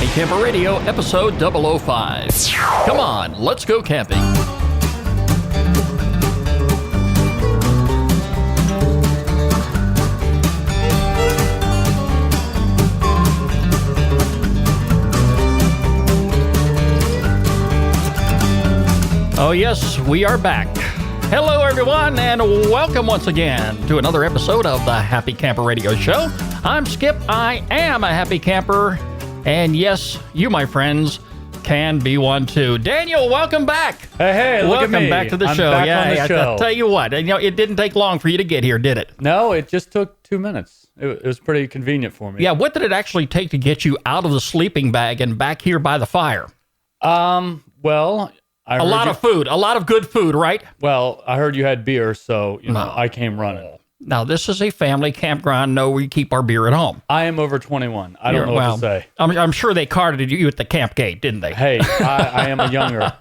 Happy Camper Radio, episode 005. Come on, let's go camping. Oh yes, we are back. Hello everyone, and welcome once again to another episode of the Happy Camper Radio Show. I'm Skip, I am a happy camper, and yes, you my friends can be one too. Daniel, welcome back. Hey, look at me. Welcome back to the I'm show. Back on the show. I'll tell you what, it didn't take long for you to get here, did it? No, it just took 2 minutes. It was pretty convenient for me. Yeah, what did it actually take to get you out of the sleeping bag and back here by the fire? Well... A lot of food, a lot of good food, right? Well, I heard you had beer, so I came running. Now, this is a family campground. No, we keep our beer at home. I am over 21. I don't know what to say. I'm sure they carded you at the camp gate, didn't they? Hey, I am a younger.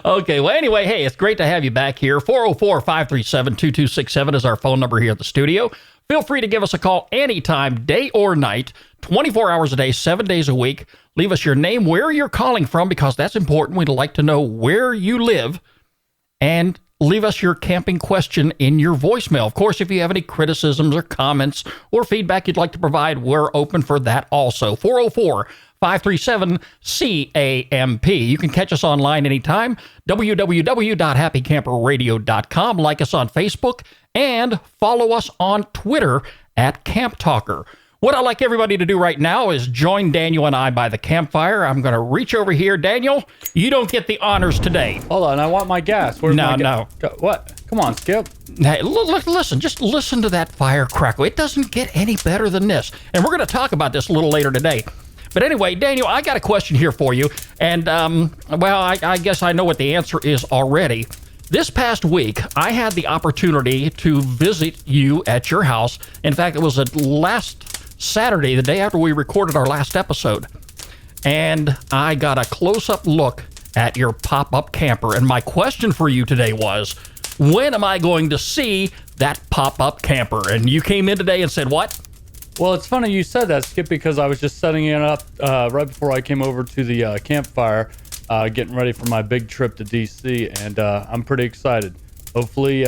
Okay, well, anyway, hey, it's great to have you back here. 404-537-2267 is our phone number here at the studio. Feel free to give us a call anytime, day or night, 24 hours a day, 7 days a week. Leave us your name, where you're calling from, because that's important. We'd like to know where you live. And leave us your camping question in your voicemail. Of course, if you have any criticisms or comments or feedback you'd like to provide, we're open for that also. 404-537-CAMP. You can catch us online anytime. www.happycamperradio.com. Like us on Facebook and follow us on Twitter at Camp Talker. What I'd like everybody to do right now is join Daniel and I by the campfire. I'm going to reach over here. Daniel, you don't get the honors today. Hold on, I want my gas. Where's my No. What? Come on, Skip. Hey, listen, just listen to that fire crackle. It doesn't get any better than this. And we're going to talk about this a little later today. But anyway, Daniel, I got a question here for you. And, I guess I know what the answer is already. This past week, I had the opportunity to visit you at your house. In fact, it was last Saturday, the day after we recorded our last episode. And I got a close-up look at your pop-up camper. And my question for you today was, when am I going to see that pop-up camper? And you came in today and said what? Well, it's funny you said that, Skip, because I was just setting it up right before I came over to the campfire, getting ready for my big trip to D.C., and I'm pretty excited. Hopefully,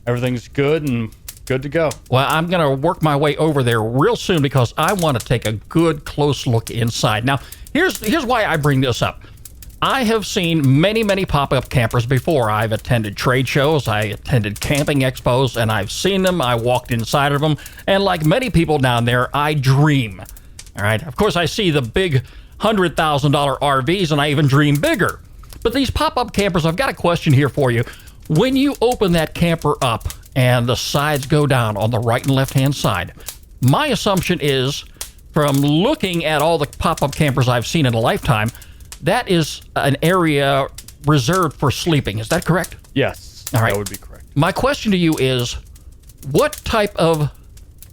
everything's good and good to go. Well, I'm going to work my way over there real soon because I want to take a good close look inside. Now, here's why I bring this up. I have seen many pop-up campers before. I've attended trade shows, I attended camping expos, and I've seen them. I walked inside of them, and like many people down there, I dream. All right. Of course, I see the big $100,000 RVs, and I even dream bigger. But these pop-up campers, I've got a question here for you. When you open that camper up and the sides go down on the right and left-hand side, my assumption is, from looking at all the pop-up campers I've seen in a lifetime, that is an area reserved for sleeping. Is that correct? Yes, all right. That would be correct. My question to you is, what type of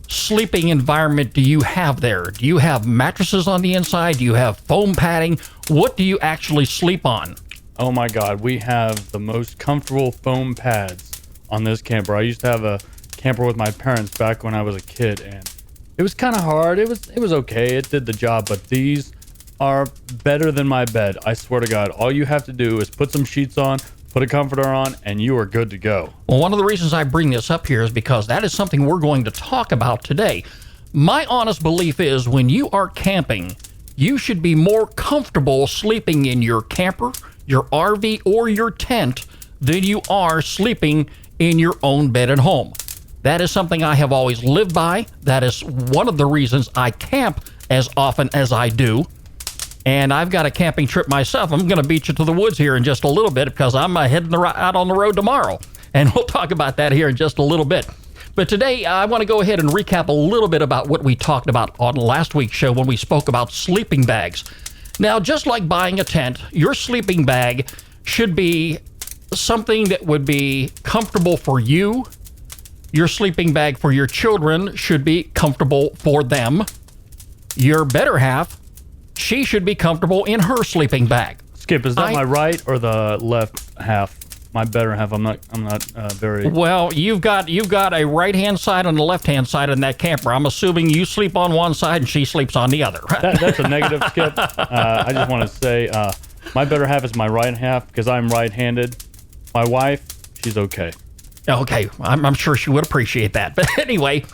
sleeping environment do you have there? Do you have mattresses on the inside? Do you have foam padding? What do you actually sleep on? Oh my God, we have the most comfortable foam pads on this camper. I used to have a camper with my parents back when I was a kid, and it was kind of hard. It was okay. It did the job, but these are better than my bed. I swear to God, all you have to do is put some sheets on, put a comforter on, and you are good to go. Well, one of the reasons I bring this up here is because that is something we're going to talk about today. My honest belief is when you are camping, you should be more comfortable sleeping in your camper, your RV, or your tent than you are sleeping in your own bed at home. That is something I have always lived by. That is one of the reasons I camp as often as I do. And I've got a camping trip myself. I'm going to beat you to the woods here in just a little bit because I'm heading out on the road tomorrow. And we'll talk about that here in just a little bit. But today, I want to go ahead and recap a little bit about what we talked about on last week's show when we spoke about sleeping bags. Now, just like buying a tent, your sleeping bag should be something that would be comfortable for you. Your sleeping bag for your children should be comfortable for them. Your better half, she should be comfortable in her sleeping bag. Skip, is that my right or the left half? my better half. I'm not very. Well, you've got a right-hand side and a left-hand side in that camper. I'm assuming you sleep on one side and she sleeps on the other. That's a negative, Skip. I just want to say my better half is my right half because I'm right-handed. My wife, she's okay. Okay, I'm sure she would appreciate that. But anyway,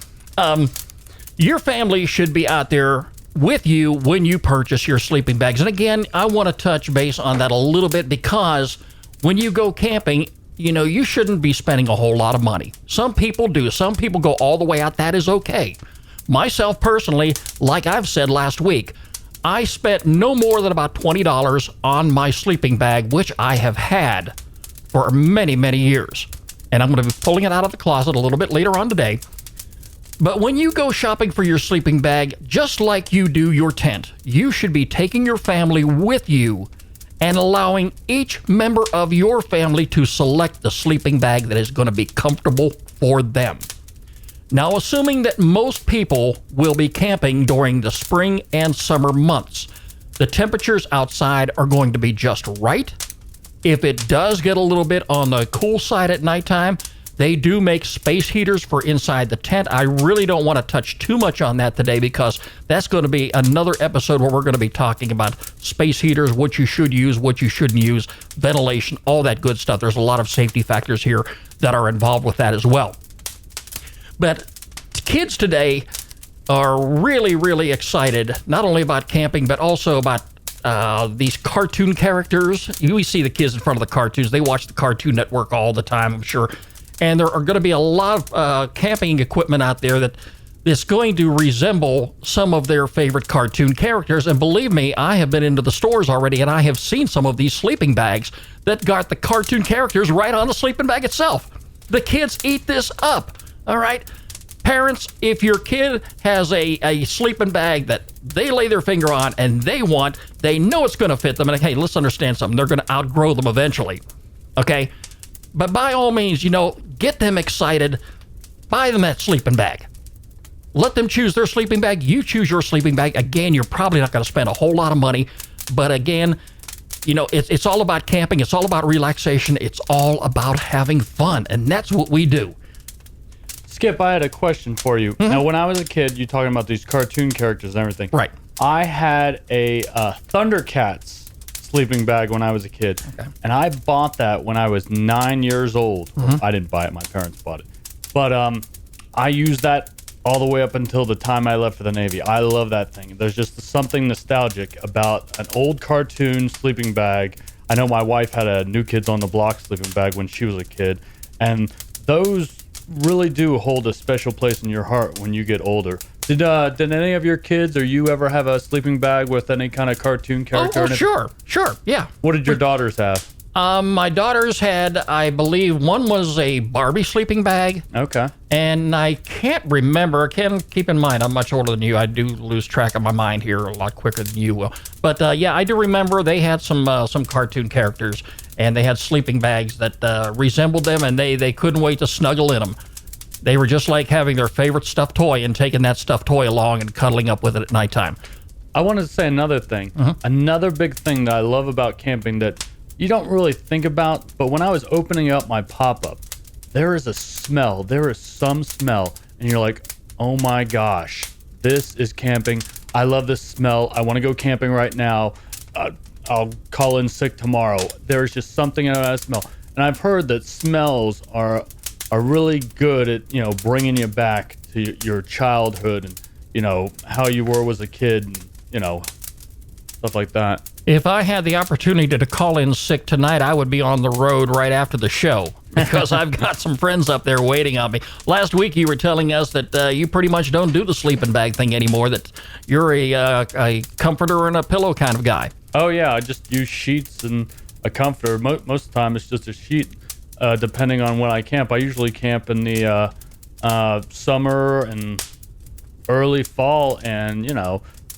your family should be out there with you when you purchase your sleeping bags. And again, I want to touch base on that a little bit because when you go camping, you shouldn't be spending a whole lot of money. Some people do. Some people go all the way out. That is okay. Myself personally, like I've said last week, I spent no more than about $20 on my sleeping bag, which I have had for many, many years. And I'm going to be pulling it out of the closet a little bit later on today. But when you go shopping for your sleeping bag, just like you do your tent, you should be taking your family with you and allowing each member of your family to select the sleeping bag that is going to be comfortable for them. Now, assuming that most people will be camping during the spring and summer months, the temperatures outside are going to be just right. If it does get a little bit on the cool side at nighttime, they do make space heaters for inside the tent. I really don't want to touch too much on that today because that's going to be another episode where we're going to be talking about space heaters, what you should use, what you shouldn't use, ventilation, all that good stuff. There's a lot of safety factors here that are involved with that as well. But kids today are really, really excited, not only about camping, but also about these cartoon characters. We see the kids in front of the cartoons. They watch the Cartoon Network all the time, I'm sure. And there are going to be a lot of camping equipment out there that's going to resemble some of their favorite cartoon characters. And believe me, I have been into the stores already, and I have seen some of these sleeping bags that got the cartoon characters right on the sleeping bag itself. The kids eat this up, all right? Parents, if your kid has a sleeping bag that they lay their finger on and they know it's going to fit them, and hey, let's understand something. They're going to outgrow them eventually, okay? But by all means, get them excited. Buy them that sleeping bag. Let them choose their sleeping bag. You choose your sleeping bag. Again, you're probably not going to spend a whole lot of money. But again, it's all about camping. It's all about relaxation. It's all about having fun. And that's what we do. Skip, I had a question for you. Mm-hmm. Now, when I was a kid, you're talking about these cartoon characters and everything. Right. I had a Thundercats sleeping bag when I was a kid. Okay. And I bought that when I was 9 years old. Mm-hmm. I didn't buy it. My parents bought it. But I used that all the way up until the time I left for the Navy. I love that thing. There's just something nostalgic about an old cartoon sleeping bag. I know my wife had a New Kids on the Block sleeping bag when she was a kid. And those really do hold a special place in your heart when you get older. Did any of your kids or you ever have a sleeping bag with any kind of cartoon character in it? Sure, yeah. What did your daughters have? My daughters had, I believe, one was a Barbie sleeping bag. Okay. And I can't remember. Keep in mind, I'm much older than you. I do lose track of my mind here a lot quicker than you will. But yeah, I do remember they had some cartoon characters, and they had sleeping bags that resembled them, and they couldn't wait to snuggle in them. They were just like having their favorite stuffed toy and taking that stuffed toy along and cuddling up with it at nighttime. I wanted to say another thing. Mm-hmm. Another big thing that I love about camping that you don't really think about, but when I was opening up my pop-up, there is a smell. There is some smell, and you're like, oh my gosh, this is camping. I love this smell. I want to go camping right now. I'll call in sick tomorrow. There's just something about that smell. And I've heard that smells are really good at, bringing you back to your childhood and, how you were as a kid and, stuff like that. If I had the opportunity to call in sick tonight, I would be on the road right after the show because I've got some friends up there waiting on me. Last week, you were telling us that you pretty much don't do the sleeping bag thing anymore, that you're a comforter and a pillow kind of guy. Oh, yeah. I just use sheets and a comforter. Most of the time, it's just a sheet, depending on when I camp. I usually camp in the summer and early fall and,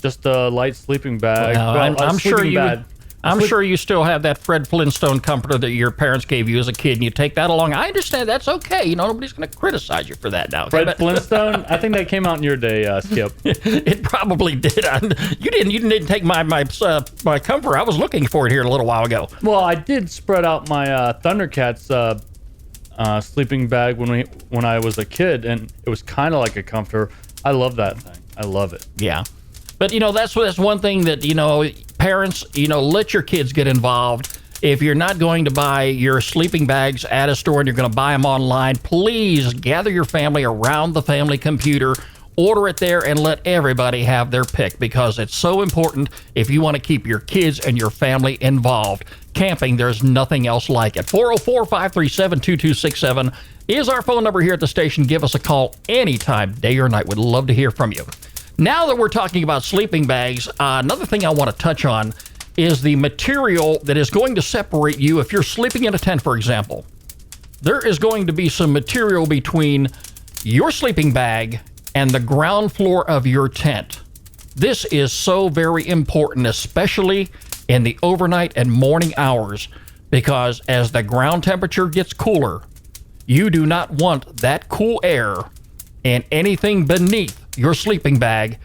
just a light sleeping bag. Well, I'm sure you I'm sure you still have that Fred Flintstone comforter that your parents gave you as a kid, and you take that along. I understand that's okay. You know, nobody's going to criticize you for that now. Fred Flintstone? I think that came out in your day, Skip. It probably did. You didn't take my comforter. I was looking for it here a little while ago. Well, I did spread out my Thundercats sleeping bag when I was a kid, and it was kind of like a comforter. I love that thing. I love it. Yeah. But, you know, that's one thing that, you know, parents, you know, let your kids get involved. If you're not going to buy your sleeping bags at a store and you're going to buy them online, please gather your family around the family computer, order it there, and let everybody have their pick, because it's so important if you want to keep your kids and your family involved. Camping, there's nothing else like it. 404-537-2267 is our phone number here at the station. Give us a call anytime, day or night. We'd love to hear from you. Now that we're talking about sleeping bags, another thing I want to touch on is the material that is going to separate you if you're sleeping in a tent, for example. There is going to be some material between your sleeping bag and the ground floor of your tent. This is so very important, especially in the overnight and morning hours, because as the ground temperature gets cooler, you do not want that cool air and anything beneath your sleeping bag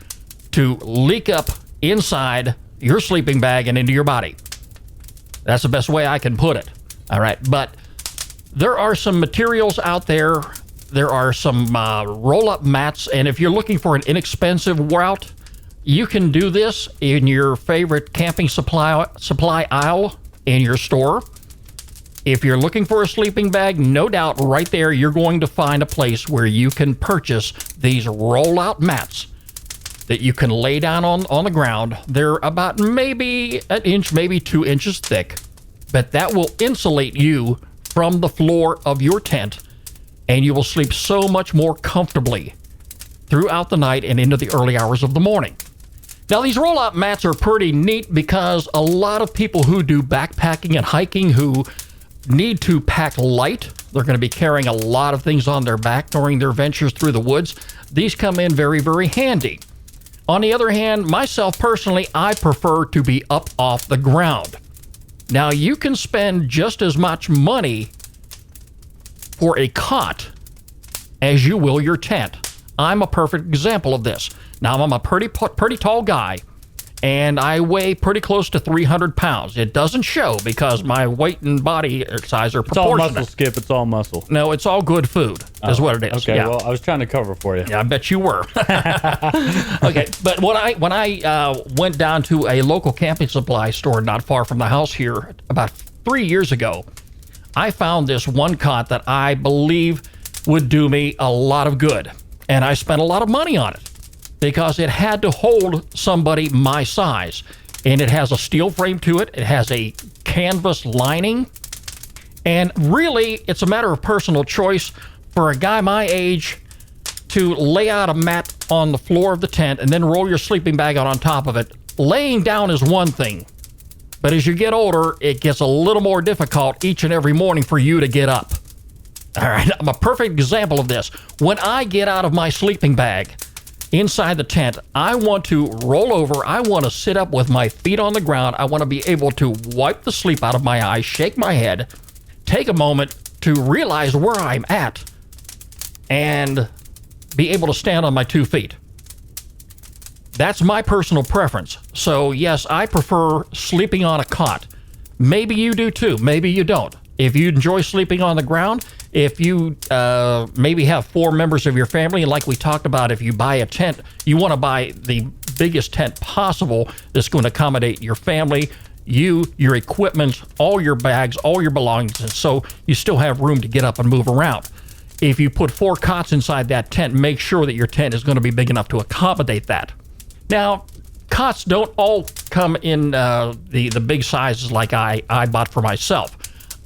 to leak up inside your sleeping bag and into your body. That's the best way I can put it. All right, but there are some materials out there. There are some roll-up mats, and if you're looking for an inexpensive route, you can do this in your favorite camping supply aisle in your store. If you're looking for a sleeping bag, no doubt right there you're going to find a place where you can purchase these roll-out mats that you can lay down on the ground. They're about maybe an inch, maybe 2 inches thick, but that will insulate you from the floor of your tent, and you will sleep so much more comfortably throughout the night and into the early hours of the morning. Now, these roll-out mats are pretty neat because a lot of people who do backpacking and hiking who need to pack light, they're going to be carrying a lot of things on their back during their ventures through the woods. These come in very, very handy. On the other hand, myself personally, I prefer to be up off the ground. Now, you can spend just as much money for a cot as you will your tent. I'm a perfect example of this. Now, I'm a pretty tall guy, and I weigh pretty close to 300 pounds. It doesn't show because my weight and body size are proportionate. It's all muscle, Skip. It's all muscle. No, it's all good food, is what it is. Okay, yeah. Well, I was trying to cover for you. Yeah, I bet you were. Okay, but when I went down to a local camping supply store not far from the house here about 3 years ago, I found this one cot that I believe would do me a lot of good. And I spent a lot of money on it because it had to hold somebody my size. And it has a steel frame to it. It has a canvas lining. And really, it's a matter of personal choice for a guy my age to lay out a mat on the floor of the tent and then roll your sleeping bag out on top of it. Laying down is one thing, but as you get older, it gets a little more difficult each and every morning for you to get up. All right, I'm a perfect example of this. When I get out of my sleeping bag inside the tent, I want to roll over. I want to sit up with my feet on the ground. I want to be able to wipe the sleep out of my eyes, shake my head, take a moment to realize where I'm at, and be able to stand on my 2 feet. That's my personal preference. So yes, I prefer sleeping on a cot. Maybe you do too. Maybe you don't. If you enjoy sleeping on the ground, if you maybe have 4 members of your family, and like we talked about, if you buy a tent, you want to buy the biggest tent possible that's going to accommodate your family, you, your equipment, all your bags, all your belongings, and so you still have room to get up and move around. If you put 4 cots inside that tent, make sure that your tent is going to be big enough to accommodate that. Now, cots don't all come in the big sizes like I bought for myself.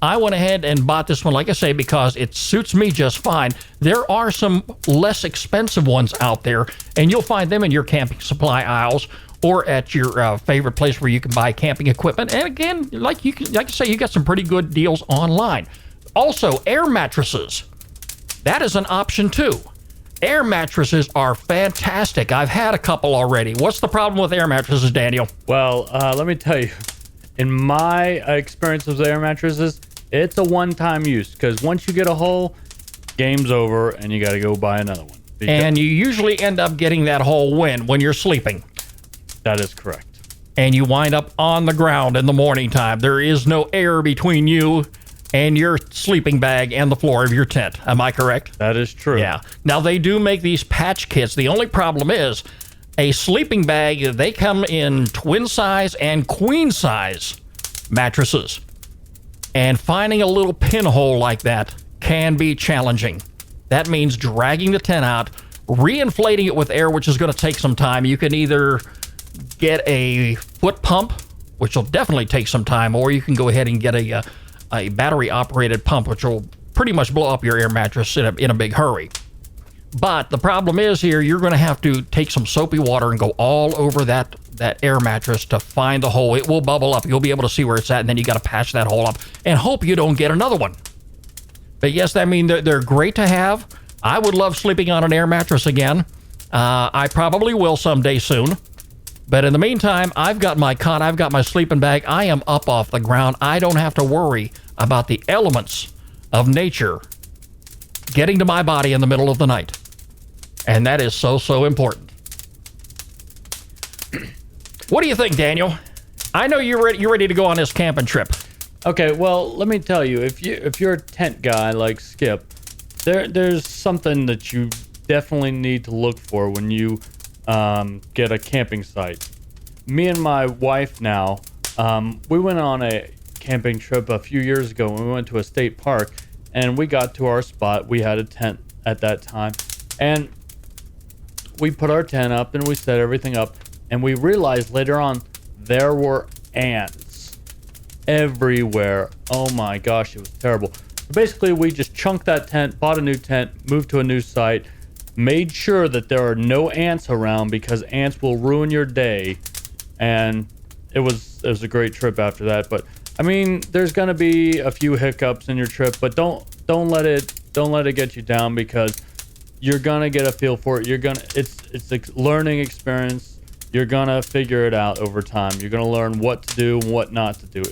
I went ahead and bought this one, like I say, because it suits me just fine. There are some less expensive ones out there, and you'll find them in your camping supply aisles or at your favorite place where you can buy camping equipment. And again, like I say, you got some pretty good deals online. Also, air mattresses. That is an option too. Air mattresses are fantastic. I've had a couple already. What's the problem with air mattresses, Daniel? Well, let me tell you. in my experience with air mattresses, it's a one-time use, because once you get a hole, game's over and you got to go buy another one. And you usually end up getting that hole when you're sleeping. That is correct. And you wind up on the ground in the morning time. There is no air between you and your sleeping bag and the floor of your tent. Am I correct? That is true. Yeah. Now, they do make these patch kits. The only problem is a sleeping bag, they come in twin size and queen size mattresses. And finding a little pinhole like that can be challenging. That means dragging the tent out, reinflating it with air, which is going to take some time. You can either get a foot pump, which will definitely take some time, or you can go ahead and get a battery-operated pump, which will pretty much blow up your air mattress in a big hurry. But the problem is here, you're going to have to take some soapy water and go all over that air mattress to find the hole. It will bubble up. You'll be able to see where it's at, and then you got to patch that hole up and hope you don't get another one. But yes, I mean, they're great to have. I would love sleeping on an air mattress again. I probably will someday soon. But in the meantime, I've got my cot, I've got my sleeping bag. I am up off the ground. I don't have to worry about the elements of nature getting to my body in the middle of the night. And that is so, so important. What do you think, Daniel? I know you're ready to go on this camping trip. Okay, well, let me tell you, if you're a tent guy like Skip, there's something that you definitely need to look for when you get a camping site. Me and my wife now, we went on a camping trip a few years ago when we went to a state park, and we got to our spot. We had a tent at that time, and we put our tent up and we set everything up, and we realized later on there were ants everywhere. Oh my gosh, it was terrible. Basically, we just chunked that tent, bought a new tent, moved to a new site, made sure that there are no ants around, because ants will ruin your day. And it was a great trip after that. But I mean, there's gonna be a few hiccups in your trip, but don't let it get you down, because you're gonna get a feel for it. It's a learning experience. You're gonna figure it out over time. You're gonna learn what to do and what not to do.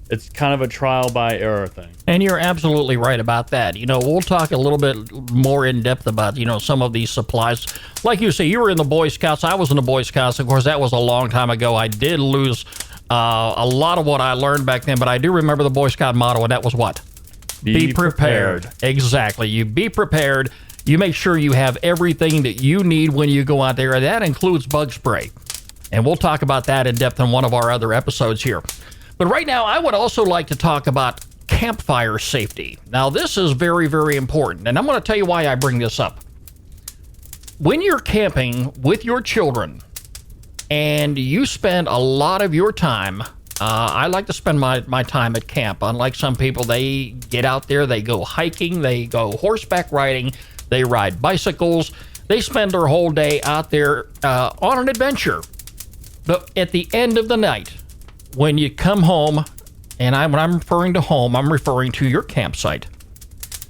It's kind of a trial by error thing. And you're absolutely right about that. You know, we'll talk a little bit more in depth about, some of these supplies. Like you say, you were in the Boy Scouts. I was in the Boy Scouts. Of course, that was a long time ago. I did lose a lot of what I learned back then, but I do remember the Boy Scout motto, and that was what? Be prepared. Exactly. You be prepared. You make sure you have everything that you need when you go out there. That includes bug spray. And we'll talk about that in depth in one of our other episodes here. But right now, I would also like to talk about campfire safety. Now, this is very, very important, and I'm going to tell you why I bring this up. When you're camping with your children and you spend a lot of your time, I like to spend my time at camp. Unlike some people, they get out there, they go hiking, they go horseback riding, they ride bicycles, they spend their whole day out there on an adventure. But at the end of the night, when you come home, and when I'm referring to home, I'm referring to your campsite.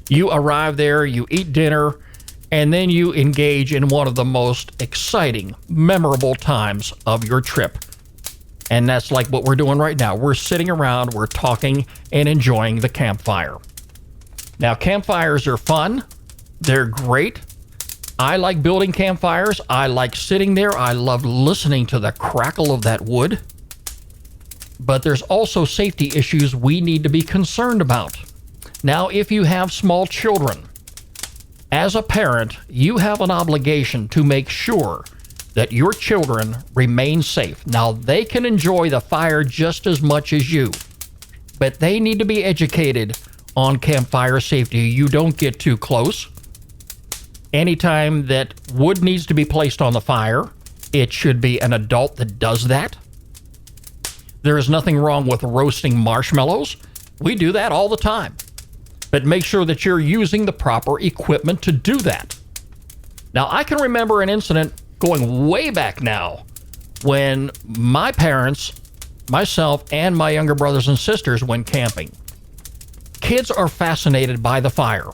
You arrive there, you eat dinner, and then you engage in one of the most exciting, memorable times of your trip. And that's like what we're doing right now. We're sitting around, we're talking, and enjoying the campfire. Now, campfires are fun. They're great. I like building campfires. I like sitting there. I love listening to the crackle of that wood. But there's also safety issues we need to be concerned about. Now, if you have small children, as a parent, you have an obligation to make sure that your children remain safe. Now, they can enjoy the fire just as much as you, but they need to be educated on campfire safety. You don't get too close. Anytime that wood needs to be placed on the fire, it should be an adult that does that. There is nothing wrong with roasting marshmallows. We do that all the time. But make sure that you're using the proper equipment to do that. Now, I can remember an incident going way back now when my parents, myself, and my younger brothers and sisters went camping. Kids are fascinated by the fire.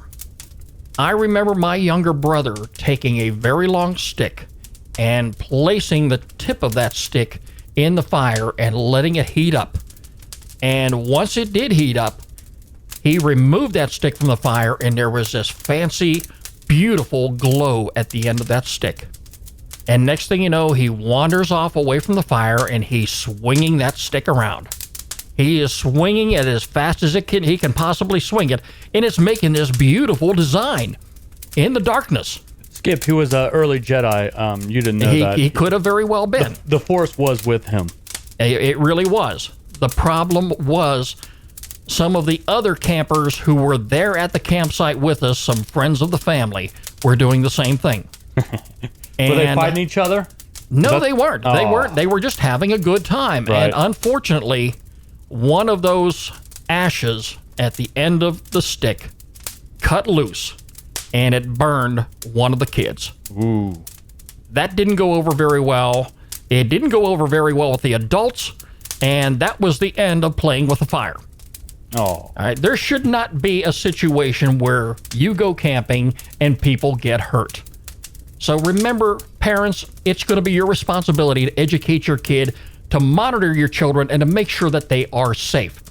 I remember my younger brother taking a very long stick and placing the tip of that stick in the fire and letting it heat up. And once it did heat up, he removed that stick from the fire, and there was this fancy, beautiful glow at the end of that stick. And next thing you know, he wanders off away from the fire, and he's swinging that stick around. He is swinging it as fast as he can possibly swing it, and it's making this beautiful design in the darkness. Skip, he was an early Jedi. You didn't know that. He could have very well been. The Force was with him. It really was. The problem was some of the other campers who were there at the campsite with us, some friends of the family, were doing the same thing. Were they fighting each other? No, they weren't. They weren't. They were just having a good time. Right. And unfortunately, one of those ashes at the end of the stick cut loose, and it burned one of the kids. Ooh. That didn't go over very well. It didn't go over very well with the adults, and that was the end of playing with the fire. Oh. All right, there should not be a situation where you go camping and people get hurt. So remember, parents, it's going to be your responsibility to educate your kid, to monitor your children, and to make sure that they are safe.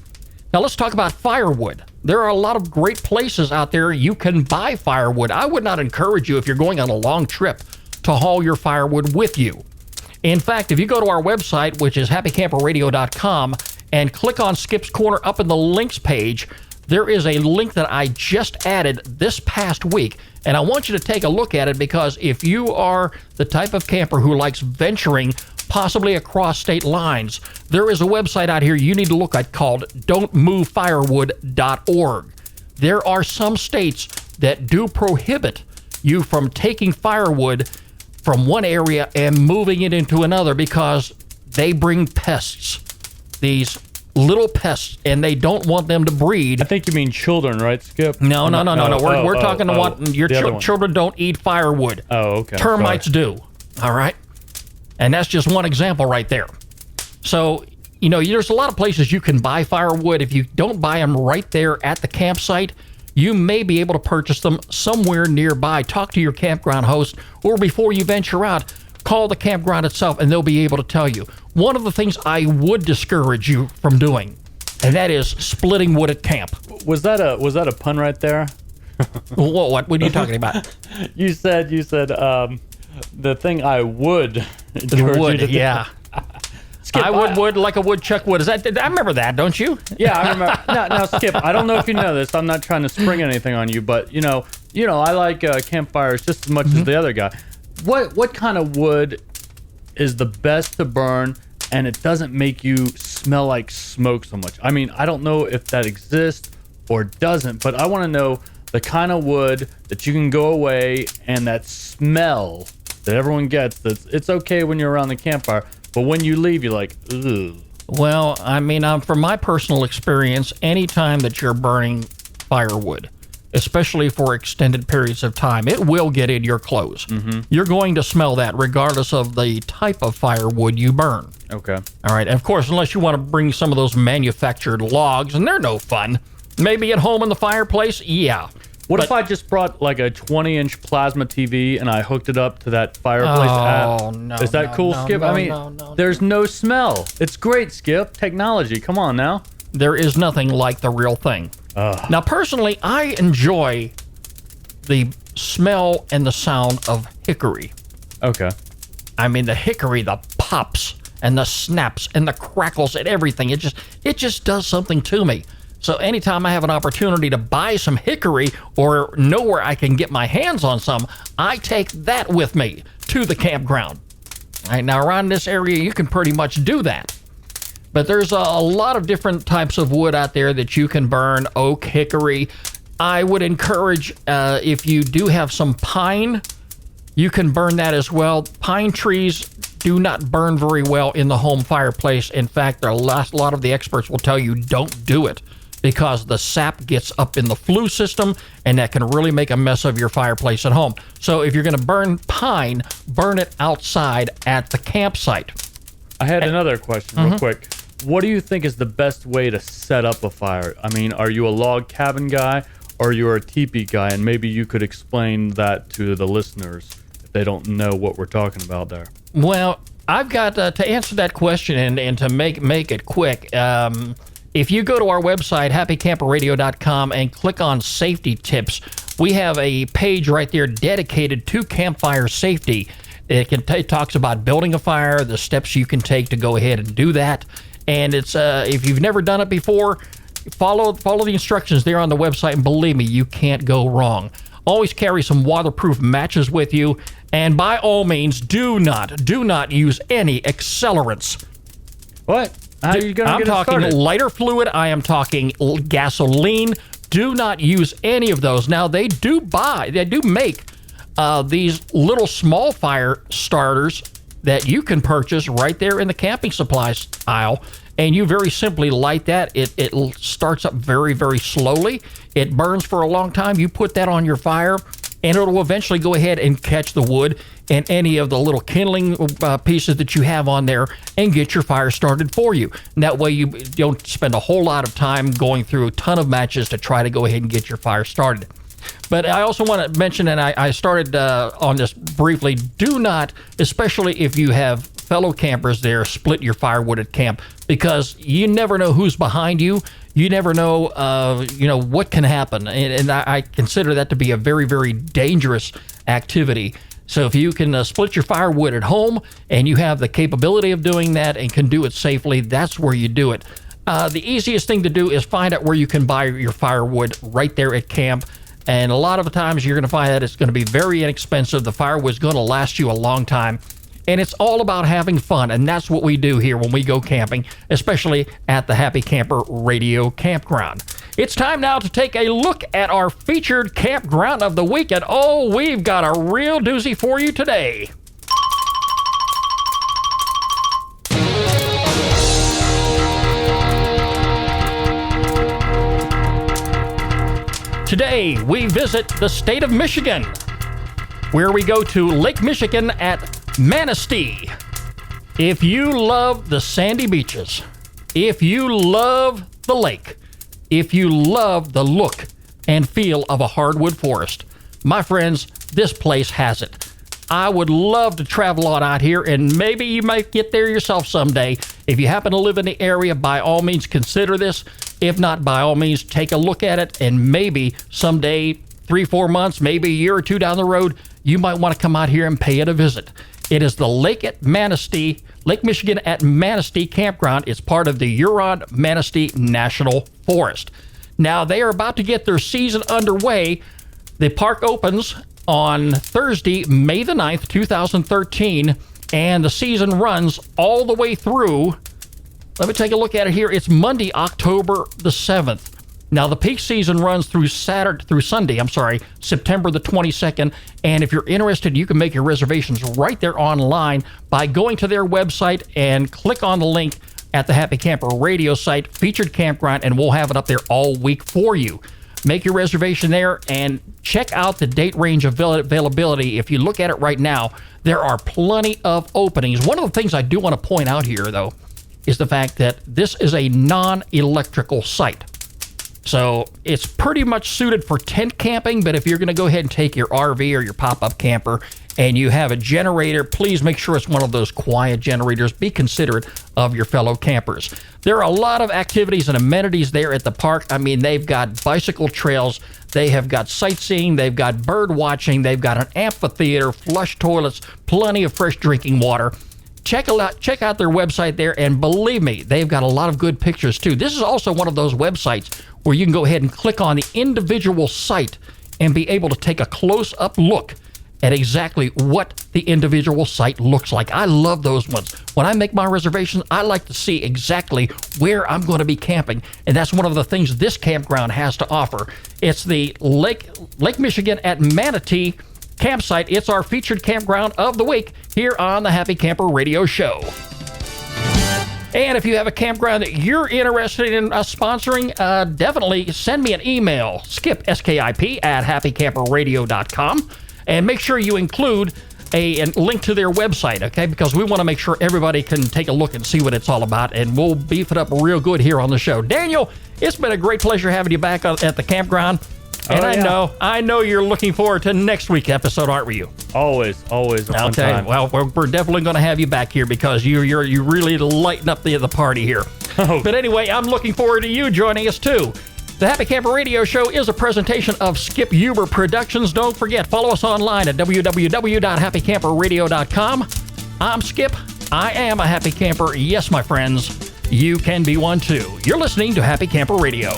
Now let's talk about firewood. There are a lot of great places out there you can buy firewood. I would not encourage you, if you're going on a long trip, to haul your firewood with you. In fact, if you go to our website, which is happycamperradio.com, and click on Skip's Corner up in the links page, there is a link that I just added this past week, and I want you to take a look at it, because if you are the type of camper who likes venturing possibly across state lines, there is a website out here you need to look at called don'tmovefirewood.org. There are some states that do prohibit you from taking firewood from one area and moving it into another, because they bring pests, these little pests, and they don't want them to breed. I think you mean children, right, Skip? No. We're talking about your children don't eat firewood. Oh, okay. Termites do. All right. And that's just one example right there. So, there's a lot of places you can buy firewood. If you don't buy them right there at the campsite, you may be able to purchase them somewhere nearby. Talk to your campground host, or before you venture out, call the campground itself, and they'll be able to tell you. One of the things I would discourage you from doing, and that is splitting wood at camp. Was that a pun right there? What are you talking about? You said the thing I would encourage you to do. Yeah. Skip, I would like a woodchuck would. I remember that, don't you? Yeah, I remember. Now, Skip, I don't know if you know this. I'm not trying to spring anything on you, but I like campfires just as much as the other guy. What kind of wood is the best to burn, and it doesn't make you smell like smoke so much? I mean, I don't know if that exists or doesn't, but I want to know the kind of wood that you can go away and that smell that everyone gets. It's okay when you're around the campfire, but when you leave, you're like, ugh. Well, I mean, from my personal experience, anytime that you're burning firewood, especially for extended periods of time, it will get in your clothes. Mm-hmm. You're going to smell that regardless of the type of firewood you burn. Okay. All right. And of course, unless you want to bring some of those manufactured logs, and they're no fun. Maybe at home in the fireplace, yeah. What if I just brought like a 20-inch plasma TV and I hooked it up to that fireplace app? Oh, no. Is that cool, Skip? I mean, there's no smell. It's great, Skip. Technology. Come on now. There is nothing like the real thing. Now, personally, I enjoy the smell and the sound of hickory. Okay. I mean, the hickory, the pops and the snaps and the crackles and everything. It just does something to me. So anytime I have an opportunity to buy some hickory or know where I can get my hands on some, I take that with me to the campground. All right, now, around this area, you can pretty much do that. But there's a lot of different types of wood out there that you can burn, oak, hickory. I would encourage, if you do have some pine, you can burn that as well. Pine trees do not burn very well in the home fireplace. In fact, a lot of the experts will tell you don't do it, because the sap gets up in the flue system, and that can really make a mess of your fireplace at home. So if you're going to burn pine, burn it outside at the campsite. I had another question real quick. What do you think is the best way to set up a fire? I mean, are you a log cabin guy, or you're a teepee guy? And maybe you could explain that to the listeners if they don't know what we're talking about there. Well, I've got to answer that question and to make it quick. If you go to our website, happycamperradio.com, and click on Safety Tips, we have a page right there dedicated to campfire safety. It talks about building a fire, the steps you can take to go ahead and do that. And it's if you've never done it before, follow the instructions there on the website, and believe me, you can't go wrong. Always carry some waterproof matches with you, and by all means, do not use any accelerants. What? How are you going to I'm get it talking started? lighter fluid. I am talking gasoline. Do not use any of those. Now, they do make these little small fire starters that you can purchase right there in the camping supplies aisle, and you very simply light that. It starts up very, very slowly. It burns for a long time. You put that on your fire, and it'll eventually go ahead and catch the wood and any of the little kindling pieces that you have on there and get your fire started for you. And that way you don't spend a whole lot of time going through a ton of matches to try to go ahead and get your fire started. But I also want to mention, and I started on this briefly, do not, especially if you have fellow campers there, split your firewood at camp, because you never know who's behind you. You never know, what can happen. And I consider that to be a very, very dangerous activity. So if you can split your firewood at home and you have the capability of doing that and can do it safely, that's where you do it. The easiest thing to do is find out where you can buy your firewood right there at camp. And a lot of the times you're going to find that it's going to be very inexpensive. The firewood's going to last you a long time. And it's all about having fun. And that's what we do here when we go camping, especially at the Happy Camper Radio Campground. It's time now to take a look at our featured campground of the week. And oh, we've got a real doozy for you today. Today, we visit the state of Michigan, where we go to Lake Michigan at Manistee. If you love the sandy beaches, if you love the lake, if you love the look and feel of a hardwood forest, my friends, this place has it. I would love to travel on out here, and maybe you might get there yourself someday. If you happen to live in the area, by all means consider this. If not, by all means take a look at it, and maybe someday, 3-4 months, maybe a year or two down the road, you might want to come out here and pay it a visit. It is the Lake Michigan at Manistee Campground. It's part of the Huron-Manistee National Forest. Now, they are about to get their season underway. The park opens on Thursday, May the 9th, 2013, and the season runs all the way through. Let me take a look at it here. It's Monday, October the 7th. Now, the peak season runs through Sunday, September the 22nd. And if you're interested, you can make your reservations right there online by going to their website and click on the link at the Happy Camper Radio site, featured campground, and we'll have it up there all week for you. Make your reservation there and check out the date range availability. If you look at it right now, there are plenty of openings. One of the things I do want to point out here, though, is the fact that this is a non-electrical site. So it's pretty much suited for tent camping, but if you're going to go ahead and take your RV or your pop-up camper and you have a generator, please make sure it's one of those quiet generators. Be considerate of your fellow campers. There are a lot of activities and amenities there at the park. I mean, they've got bicycle trails, they have got sightseeing, they've got bird watching, they've got an amphitheater, flush toilets, plenty of fresh drinking water. Check out their website there, and believe me, they've got a lot of good pictures too. This is also one of those websites where you can go ahead and click on the individual site and be able to take a close-up look at exactly what the individual site looks like. I love those ones. When I make my reservations, I like to see exactly where I'm going to be camping, and that's one of the things this campground has to offer. It's the Lake Michigan at Manistee campsite. It's our featured campground of the week here on the Happy Camper Radio Show. And if you have a campground that you're interested in us sponsoring, definitely send me an email, skip, SKIP, at happycamperradio.com, and make sure you include a link to their website, okay? Because we want to make sure everybody can take a look and see what it's all about, and we'll beef it up real good here on the show. Daniel, it's been a great pleasure having you back at the campground. And I know you're looking forward to next week's episode, aren't you? Always a fun time. Well, we're definitely going to have you back here because you really lighten up the party here. Oh. But anyway, I'm looking forward to you joining us too. The Happy Camper Radio Show is a presentation of Skip Huber Productions. Don't forget, follow us online at www.happycamperradio.com. I'm Skip. I am a happy camper. Yes, my friends, you can be one too. You're listening to Happy Camper Radio.